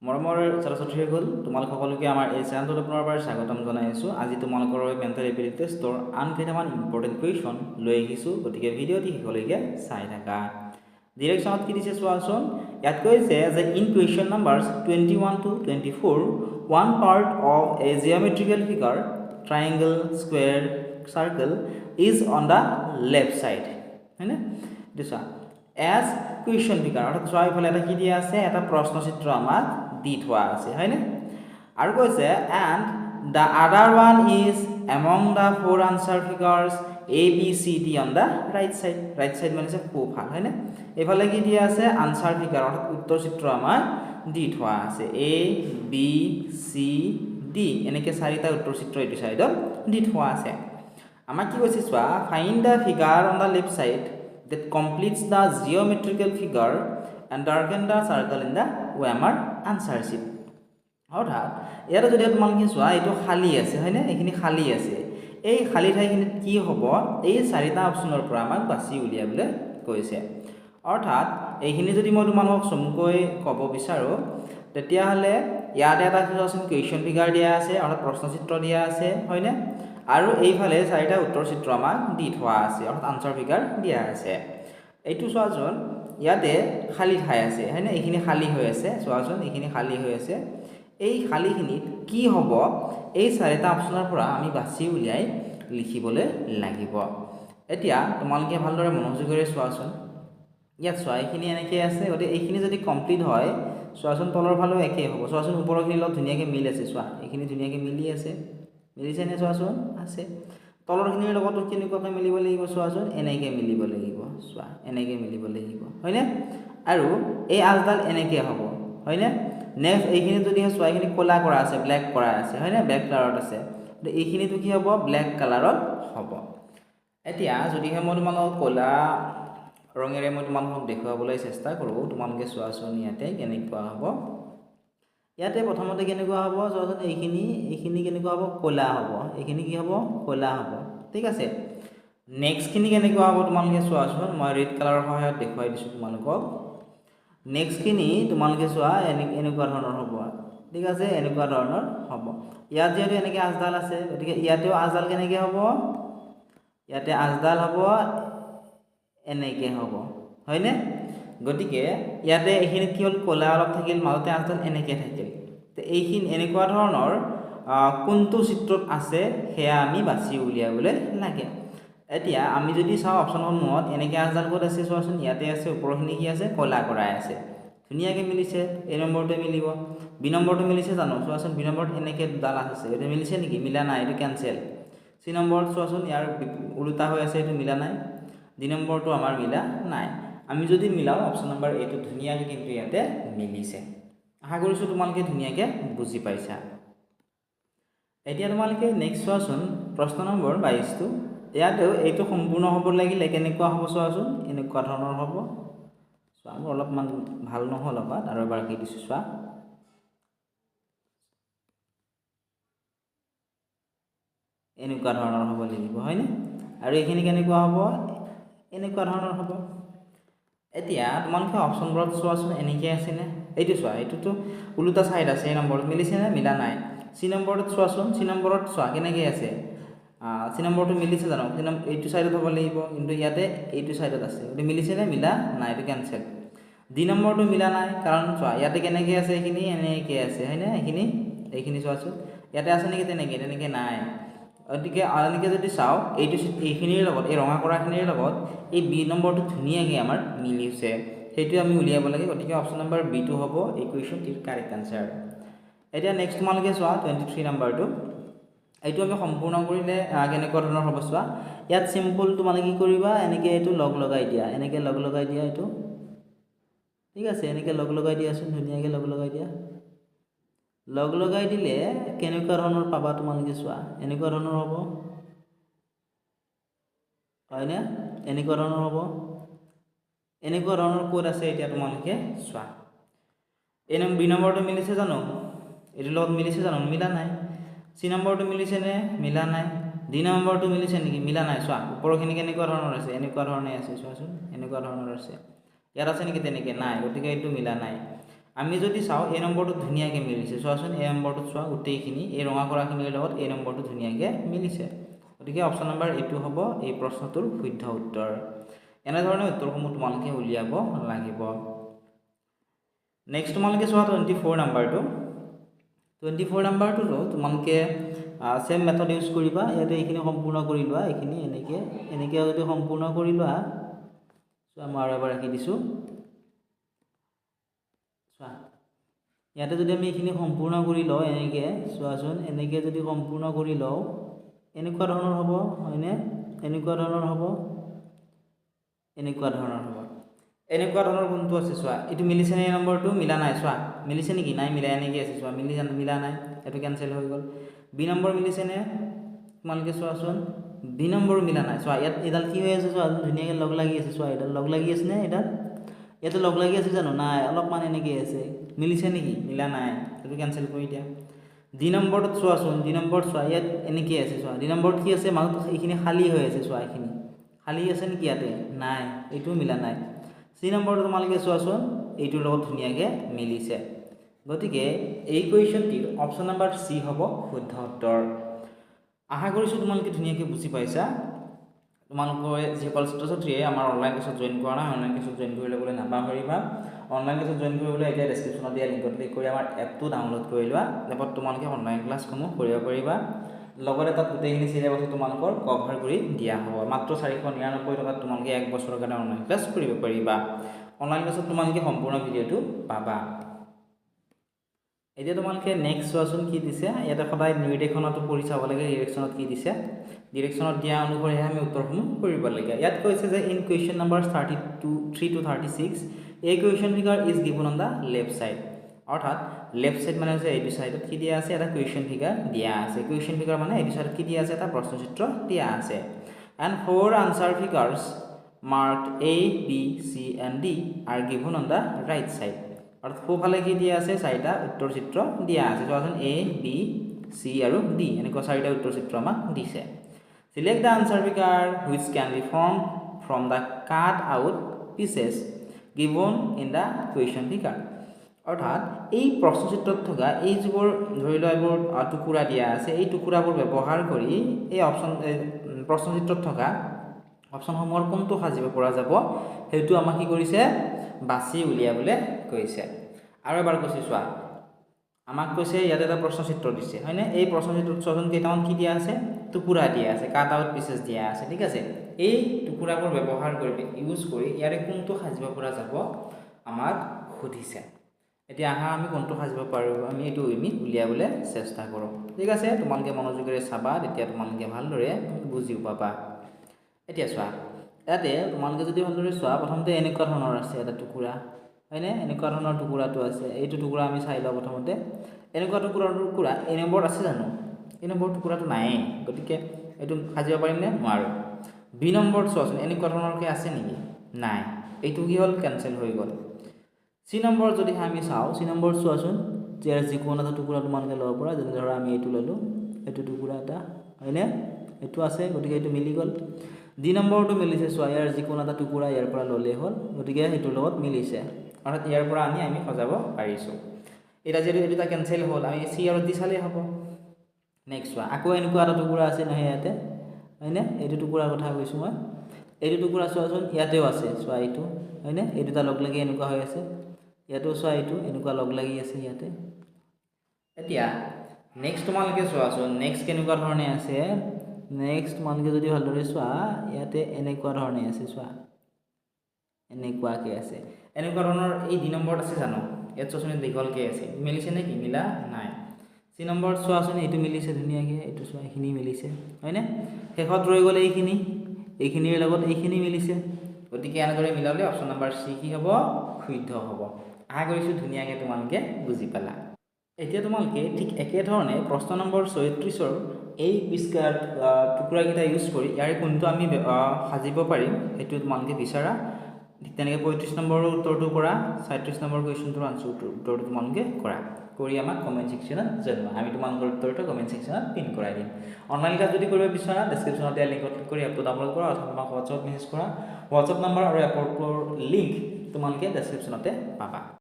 মৰমৰ ছাত্ৰ-ছাত্ৰীসকল তোমালোক সকলোকে আমাৰ এই চেনেলটোত পুনৰবাৰ স্বাগতম জনাইছোঁ। আজি তোমালোকৰ বাবে মেণ্টেল এবিলিটি টেষ্টৰ আন কেইটামান ইম্পৰ্টেণ্ট কুৱেশ্যন লৈ আহিছোঁ, গতিকে ভিডিঅ'টি শেষলৈকে চাই থাকা। ডিৰেকশ্যনত কি দিছে চোৱাচোন। ইয়াত কৈছে যে in question numbers 21 to 24 one part of a geometrical figure triangle square circle is on the left side, হয়নে? দিছা এজ কুৱেশ্যন ফিগাৰ, অৰ্থাৎ চোৱা এইফালে এটা কি দিয়া আছে, এটা প্ৰশ্নচিত্ৰ আমাক দি থোৱা আছে, হয়নে? আৰু কৈছে and the other one is among the four answer figures A B C D on the right side. Right side মানে সোঁফাল, হয়নে? এইফালে কি দিয়া আছে, আনচাৰ ফিগাৰ অৰ্থাৎ উত্তৰ চিত্ৰ আমাক দি থোৱা আছে, এ বি চি ডি এনেকৈ চাৰিটা উত্তৰ চিত্ৰ এইটো চাইডত দি থোৱা আছে। আমাক কি কৈছে চোৱা, find the figure on the left side that completes the geometrical figure and darken the circle in the OMR answer sheet. অৰ্থাৎ ইয়াতে যদি তোমালোকে চোৱা এইটো খালী আছে, হয়নে? এইখিনি খালী আছে। এই খালী ঠাইখিনিত কি হ'ব, এই চাৰিটা অপশ্যনৰ পৰা আমাক বাছি উলিয়াবলৈ কৈছে। অৰ্থাৎ এইখিনি যদি মই তোমালোকক চমুকৈ ক'ব বিচাৰোঁ, তেতিয়াহ'লে ইয়াতে এটা কুৱেশ্যন ফিগাৰ দিয়া আছে, অৰ্থাৎ প্ৰশ্নচিত্ৰ দিয়া আছে, হয়নে? আৰু এইফালে চাৰিটা উত্তৰ চিত্ৰ আমাক দি থোৱা আছে, অৰ্থাৎ আনচাৰ ফিগাৰ দিয়া আছে। এইটো চোৱাচোন, ইয়াতে খালী ঠাই আছে, হয়নে? এইখিনি খালী হৈ আছে, চোৱাচোন এইখিনি খালী হৈ আছে। এই খালীখিনিত কি হ'ব, এই চাৰিটা অপশ্যনৰ পৰা আমি বাছি উলিয়াই লিখিবলৈ লাগিব। এতিয়া তোমালোকে ভালদৰে মনোযোগেৰে চোৱাচোন। ইয়াত চোৱা এইখিনি এনেকৈ আছে, গতিকে এইখিনি যদি কমপ্লিট হয়, চোৱাচোন তলৰ ফালেও একেই হ'ব। চোৱাচোন ওপৰখিনিৰ লগত ধুনীয়াকৈ মিল আছে, চোৱা এইখিনি ধুনীয়াকৈ মিলি আছে, মিলিছেনে? চোৱাচোন আছে। তলৰখিনিৰ লগতো কেনেকুৱাকৈ মিলিব লাগিব, চোৱাচোন এনেকৈ মিলিব লাগিব, চোৱা এনেকৈ মিলিব লাগিব, হয়নে? আৰু এই আঁচডাল এনেকৈ হ'ব, হয়নে? নেক্সট এইখিনি যদি চোৱা, এইখিনি ক'লা কৰা আছে, ব্লেক কৰা আছে, হয়নে? ব্লেক কালাৰত আছে, এইখিনিতো কি হ'ব, ব্লেক কালাৰত হ'ব। এতিয়া যদিহে মই তোমালোকক ক'লা ৰঙেৰে মই তোমালোকক দেখুৱাবলৈ চেষ্টা কৰোঁ, তোমালোকে চোৱাচোন ইয়াতে কেনেকুৱা হ'ব। ইয়াতে প্ৰথমতে কেনেকুৱা হ'ব, চোৱাচোন এইখিনি কেনেকুৱা হ'ব, ক'লা হ'ব। এইখিনি কি হ'ব, ক'লা হ'ব, ঠিক আছে। নেক্সটখিনি কেনেকুৱা হ'ব তোমালোকে চোৱাচোন, মই ৰেড কালাৰৰ সহায়ত দেখুৱাই দিছোঁ তোমালোকক। নেক্সটখিনি তোমালোকে চোৱা এনেকুৱা ধৰণৰ হ'ব, ঠিক আছে, এনেকুৱা ধৰণৰ হ'ব। ইয়াত যিহেতু এনেকৈ আঁচডাল আছে, গতিকে ইয়াতেও আঁচডাল কেনেকৈ হ'ব, ইয়াতে আঁচডাল হ'ব এনেকৈ হ'ব, হয়নে? গতিকে ইয়াতে এইখিনিত কি হ'ল, ক'লা অলপ থাকিল, মাজতে আঁচডাল এনেকৈ থাকিল। তো এইখিনি এনেকুৱা ধৰণৰ কোনটো চিত্ৰত আছে সেয়া আমি বাছি উলিয়াবলৈ লাগে। এতিয়া আমি যদি চাওঁ অপশ্যনসমূহত এনেকৈ আঁচডাল ক'ত আছে, চোৱাচোন ইয়াতে আছে, ওপৰখিনি কি আছে, ক'লা কৰাই আছে, ধুনীয়াকৈ মিলিছে। এই নম্বৰটোৱে মিলিব, বি নম্বৰটো মিলিছে জানো, চোৱাচোন বি নম্বৰত এনেকৈ দুডাল আছে, এইটো মিলিছে নেকি, মিলা নাই, এইটো কেঞ্চেল। চি নম্বৰত চোৱাচোন ইয়াৰ ওলোটা হৈ আছে, এইটো মিলা নাই। ডি নম্বৰটো আমাৰ মিলা নাই। আমি যদি মিলাওঁ অপশ্যন নম্বৰ এইটো ধুনীয়াকৈ কিন্তু ইয়াতে মিলিছে। আশা কৰিছোঁ তোমালোকে ধুনীয়াকৈ বুজি পাইছা। এতিয়া তোমালোকে নেক্সট চোৱাচোন প্ৰশ্ন নম্বৰ 22টো। ইয়াতেও এইটো সম্পূৰ্ণ হ'ব লাগিলে কেনেকুৱা হ'ব, চোৱাচোন এনেকুৱা ধৰণৰ হ'ব। চোৱা মোৰ অলপমান ভাল নহ'ল অলপ, আৰু এবাৰ কি দিছোঁ চোৱা, এনেকুৱা ধৰণৰ হ'ব লাগিব, হয়নে? আৰু এইখিনি কেনেকুৱা হ'ব, এনেকুৱা ধৰণৰ হ'ব। এতিয়া তোমালোকে অপশ্যনবোৰত চোৱাচোন এনেকৈ আছেনে, এইটো চোৱা, এইটোতো ওলোটা ছাইড আছে, এই নম্বৰত মিলিছেনে, মিলা নাই। চি নম্বৰত চোৱাচোন, চি নম্বৰত চোৱা কেনেকৈ আছে, চি নম্বৰটো মিলিছে জানো, এইটো ছাইডত হ'ব লাগিব, কিন্তু ইয়াতে এইটো ছাইডত আছে, এইটো মিলিছেনে, মিলা নাই, এইটো কেঞ্চেল। ডি নম্বৰটো মিলা নাই, কাৰণ চোৱা ইয়াতে কেনেকৈ আছে, এইখিনি এনেকৈ আছে, হয়নে? এইখিনি চোৱাচোন ইয়াতে আছে নেকি, তেনেকৈ নাই। গতিকে এনেকৈ যদি চাওঁ, এইখিনিৰ লগত, এই ৰঙা কৰাখিনিৰ লগত এই বি নম্বৰটো ধুনীয়াকৈ আমাৰ মিলিছে, সেইটোৱে আমি উলিয়াব লাগে। গতিকে অপশ্যন নম্বৰ বিটো হ'ব এই কুৱেশ্যনটিৰ কাৰেক্ট আনচাৰ। এতিয়া নেক্সট তোমালোকে চোৱা 23 নম্বৰটো। এইটো আমি সম্পূৰ্ণ কৰিলে কেনেকুৱা ধৰণৰ হ'ব চোৱা। ইয়াত চিম্পল তোমালোকে কি কৰিবা, এনেকৈ এইটো লগ লগাই দিয়া, এনেকৈ লগ লগাই দিয়া, এইটো ঠিক আছে, এনেকৈ লগ লগাই দিয়াচোন, ধুনীয়াকৈ লগ লগাই দিয়া। লগ লগাই দিলে কেনেকুৱা ধৰণৰ পাবা তোমালোকে চোৱা, এনেকুৱা ধৰণৰ হ'ব, হয়নে? এনেকুৱা ধৰণৰ হ'ব। এনেকুৱা ধৰণৰ ক'ত আছে এতিয়া তোমালোকে চোৱা। বি নম্বৰটো মিলিছে জানো, এইটোৰ লগত মিলিছে জানো, মিলা নাই। চি নম্বৰটো মিলিছেনে, মিলা নাই। ডি নম্বৰটো মিলিছে নেকি, মিলা নাই। চোৱা ওপৰখিনি কেনেকুৱা ধৰণৰ আছে, এনেকুৱা ধৰণে আছে, চোৱাচোন এনেকুৱা ধৰণৰ আছে। ইয়াত আছে নেকি, তেনেকৈ নাই, গতিকে এইটো মিলা নাই। আমি যদি চাওঁ এই নম্বৰটো ধুনীয়াকৈ মিলিছে চোৱাচোন এই নম্বৰটো চোৱা গোটেইখিনি এই ৰঙা কৰাখিনিৰ লগত এই নম্বৰটো ধুনীয়াকৈ মিলিছে গতিকে অপশ্যন নম্বৰ এইটো হ'ব এই প্ৰশ্নটোৰ শুদ্ধ উত্তৰ এনেধৰণে উত্তৰসমূহ তোমালোকে উলিয়াব লাগিব নেক্সট তোমালোকে চোৱা 24 নম্বৰটো 24 নম্বৰটো তোমালোকে সেম মেথড ইউজ কৰিবা ইয়াতে এইখিনি সম্পূৰ্ণ কৰি লোৱা এইখিনি এনেকৈ যদি সম্পূৰ্ণ কৰি লোৱা চোৱা মই আৰু এবাৰ ৰাখি দিছোঁ চোৱা ইয়াতে যদি আমি এইখিনি সম্পূৰ্ণ কৰি লওঁ এনেকৈ চোৱাচোন এনেকৈ যদি সম্পূৰ্ণ কৰি লওঁ এনেকুৱা ধৰণৰ হ'ব হয়নে এনেকুৱা ধৰণৰ হ'ব এনেকুৱা ধৰণৰ কোনটো আছে চোৱা এইটো মিলিছে নে নম্বৰটো মিলা নাই চোৱা মিলিছে নেকি নাই মিলা এনেকৈ আছে চোৱা মিলা নাই এইটো কেনসেল হৈ গ'ল বি নম্বৰ মিলিছে নে তোমালোকে চোৱাচোন বি নম্বৰ মিলা নাই চোৱা ইয়াত এডাল কি হৈ আছে চোৱা ধুনীয়াকৈ লগ লাগি আছে চোৱা এডাল লগ লাগি আছে নে এডাল ইয়াতে লগ লাগি আছে জানো নাই অলপমান এনেকৈ আছে মিলিছে নেকি মিলা নাই এইটো কেনসেল কৰি দিয়া ডি নম্বৰটোত চোৱাচোন ডি নম্বৰ চোৱা ইয়াত এনেকৈ আছে চোৱা ডি নম্বৰত কি আছে মাজত এইখিনি খালী হৈ আছে চোৱা এইখিনি খালী আছে নেকি ইয়াতে নাই এইটোও মিলা নাই চি নম্বৰটো তোমালোকে চোৱাচোন এইটোৰ লগত ধুনীয়াকৈ মিলিছে গতিকে এই কুৱেশ্যনটিৰ অপশ্যন নম্বৰ চি হ'ব শুদ্ধ উত্তৰ আশা কৰিছোঁ তোমালোকে ধুনীয়াকৈ বুজি পাইছা তোমালোকে যিসকল ছাত্ৰ ছাত্ৰীয়ে আমাৰ অনলাইন ক্লাছত জইন কৰা নাই অনলাইন ক্লাছত জইন কৰি ল'বলৈ নাপাহৰিবা অনলাইন ক্লাছত জইন কৰিবলৈ এতিয়া ডেছক্ৰিপশ্যনত দিয়া লিংকত ক্লিক কৰি আমাৰ এপটো ডাউনলোড কৰি লোৱা তাৰপৰা তোমালোকে অনলাইন ক্লাছসমূহ কৰিব পাৰিবা লগতে তাত গোটেইখিনি চিলেবাছটো তোমালোকৰ কভাৰ কৰি দিয়া হ'ব মাত্ৰ 499 টকাত তোমালোকে 1 বছৰৰ কাৰণে অনলাইন ক্লাছ কৰিব পাৰিবা অনলাইন ক্লাছত তোমালোকে সম্পূৰ্ণ ভিডিঅ'টো পাবা এতিয়া তোমালোকে নেক্সট চোৱাচোন কি দিছে ইয়াতে সদায় নিৰ্দেশনাটো পঢ়ি চাব লাগে ডিৰেকশ্যনত কি দিছে ডিৰেকশ্যনত দিয়া অনুসৰি আমি উত্তৰসমূহ কৰিব লাগে ইয়াত কৈছে যে ইন কুৱেশ্যন নম্বৰ 3 to 36 এই question figure is given on the left side অৰ্থাৎ লেফ্ট সাইড মানে হৈছে এইটো সাইডত কি দিয়া আছে এটা কুৱেশ্যন ফিগাৰ দিয়া আছে কুৱেশ্যন ফিগাৰ মানে এইটো সাইডত কি দিয়া আছে এটা প্ৰশ্নচিত্ৰ দিয়া আছে and 4 answer figures marked A, B, C and D are given on the right side অর্থাৎ সোঁফালে কি দিয়া আছে চাৰিটা উত্তৰ চিত্ৰ দিয়া আছে চোৱাচোন A, B, C আৰু D এনেকুৱা চাৰিটা উত্তৰ চিত্ৰ আমাক দিছে select the answer figure which can be formed from the cut out pieces given in the question figure অৰ্থাৎ এই প্ৰশ্নচিত্ৰত থকা এই যিবোৰ ধৰি লোৱা এইবোৰ টুকুৰা দিয়া আছে এই টুকুৰাবোৰ ব্যৱহাৰ কৰি এই অপশ্যন প্ৰশ্নচিত্ৰত থকা অপশ্যনসমূহৰ কোনটো সাজিব পৰা যাব সেইটো আমাক কি কৰিছে বাছি উলিয়াবলৈ কৈছে আৰু এবাৰ কৈছে চোৱা আমাক কৈছে ইয়াতে এটা প্ৰশ্নচিত্ৰ দিছে হয়নে এই প্ৰশ্নচিত্ৰত চোৱাচোন কেইটামান কি দিয়া আছে টুকুৰা দিয়া আছে কাট আউট পিচেছ দিয়া আছে ঠিক আছে এই টুকুৰাবোৰ ব্যৱহাৰ কৰি ইউজ কৰি ইয়াৰে কোনটো সাজিব পৰা যাব আমাক সুধিছে এতিয়া আহা আমি কোনটো সাজিব পাৰোঁ আমি এইটো উলিয়াবলৈ চেষ্টা কৰোঁ ঠিক আছে তোমালোকে মনোযোগেৰে চাবা তেতিয়া তোমালোকে ভালদৰে বুজিও পাবা এতিয়া চোৱা ইয়াতে তোমালোকে যদি ভালদৰে চোৱা প্ৰথমতে এনেকুৱা ধৰণৰ আছে এটা টুকুৰা হয়নে এনেকুৱা ধৰণৰ টুকুৰাটো আছে এইটো টুকুৰা আমি চাই লওঁ প্ৰথমতে এনেকুৱা টুকুৰা এই নম্বৰ আছে জানো এই নম্বৰ টুকুৰাটো নাই গতিকে এইটো সাজিব পাৰিম নে নোৱাৰোঁ বি নম্বৰ চোৱাচোন এনেকুৱা ধৰণৰকৈ আছে নেকি নাই এইটো কি হ'ল কেনসেল হৈ গ'ল চি নম্বৰ যদি আমি চাওঁ চি নম্বৰ চোৱাচোন ইয়াৰ যিকোনো এটা টুকুৰা তোমালোকে ল'ব পৰা যেনে ধৰা আমি এইটো ল'লোঁ এইটো টুকুৰা এটা হয়নে এইটো আছে গতিকে এইটো মিলি গ'ল ডি নম্বৰটো মিলিছে চোৱা ইয়াৰ যিকোনো এটা টুকুৰা ইয়াৰ পৰা ল'লেই হ'ল গতিকে সেইটোৰ লগত মিলিছে অৰ্থাৎ ইয়াৰ পৰা আমি সজাব পাৰিছোঁ এটা যিহেতু এইটো এটা কেনসেল হ'ল আমি চি আৰু ডি চালেই হ'ব নেক্সট চোৱা আকৌ এনেকুৱা এটা টুকুৰা আছে নহয় ইয়াতে হয়নে এইটো টুকুৰাৰ কথা কৈছোঁ মই এইটো টুকুৰা চোৱাচোন ইয়াতেও আছে চোৱা এইটো হয়নে এই দুটা লগ লাগি এনেকুৱা হৈ আছে ইয়াতেও চোৱা এইটো এনেকুৱা লগ লাগি আছে ইয়াতে এতিয়া নেক্সট তোমালোকে চোৱাচোন নেক্সট কেনেকুৱা ধৰণে আছে নেক্সট তোমালোকে যদি ভালদৰে চোৱা ইয়াতে এনেকুৱা ধৰণে আছে চোৱা এনেকুৱাকৈ আছে এনেকুৱা ধৰণৰ এই ডি নম্বৰত আছে জানো ইয়াত চোৱাচোন দীঘলকৈ আছে মিলিছে নেকি মিলা নাই চি নম্বৰত চোৱাচোন এইটো মিলিছে ধুনীয়াকৈ এইটো চোৱা এইখিনি মিলিছে হয়নে শেষত ৰৈ গ'লে এইখিনিৰ লগত এইখিনি মিলিছে গতিকে এনেদৰে মিলালে অপশ্যন নম্বৰ চি কি হ'ব শুদ্ধ হ'ব আশা কৰিছোঁ ধুনীয়াকৈ তোমালোকে বুজি পালা এতিয়া তোমালোকে ঠিক একেধৰণে প্ৰশ্ন নম্বৰ 37ৰ এই টুকুৰাকেইটা ইউজ কৰি ইয়াৰে কোনটো আমি সাজিব পাৰিম সেইটো তোমালোকে বিচাৰা ঠিক তেনেকৈ 35 নম্বৰৰ উত্তৰটো কৰা 37 নম্বৰ কুৱেশ্যনটোৰ উত্তৰটো তোমালোকে কৰা কৰি আমাক কমেণ্ট ছেকশ্যনত জনোৱা আমি তোমালোকৰ উত্তৰটো কমেণ্ট ছেকশ্যনত পিন কৰাই দিম অনলাইন ক্লাছ যদি কৰিব বিচৰা ডেছক্ৰিপশ্যনত দিয়া লিংকত ক্লিক কৰি এপটো ডাউনলোড কৰা অথবা তোমাক হোৱাটছআপ মেছেজ কৰা হোৱাটছআপ নম্বৰ আৰু এপৰ লিংক তোমালোকে ডেছক্ৰিপশ্যনতে পাবা